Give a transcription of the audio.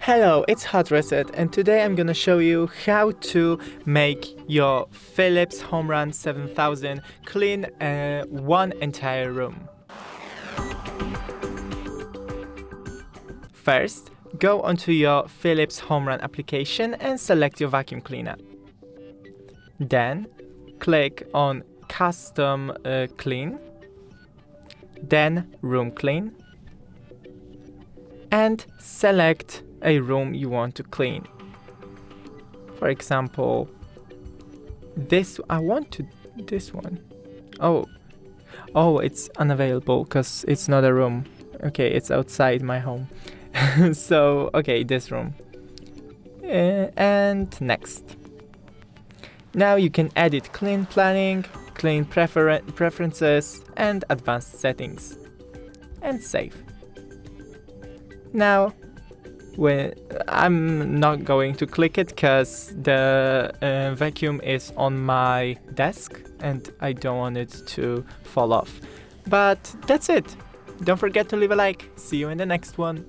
Hello, it's HardReset, and today I'm gonna show you how to make your Philips HomeRun 7000 clean one entire room. First, go onto your Philips HomeRun application and select your vacuum cleaner. Then, click on Custom Clean, then Room Clean, and select a room you want to clean. For example, this one. Oh, it's unavailable because it's not a room. Okay, it's outside my home. So, okay, this room. And next. Now you can edit clean planning, clean preferences, and advanced settings. And save. Now, I'm not going to click it because the vacuum is on my desk and I don't want it to fall off. But that's it. Don't forget to leave a like. See you in the next one.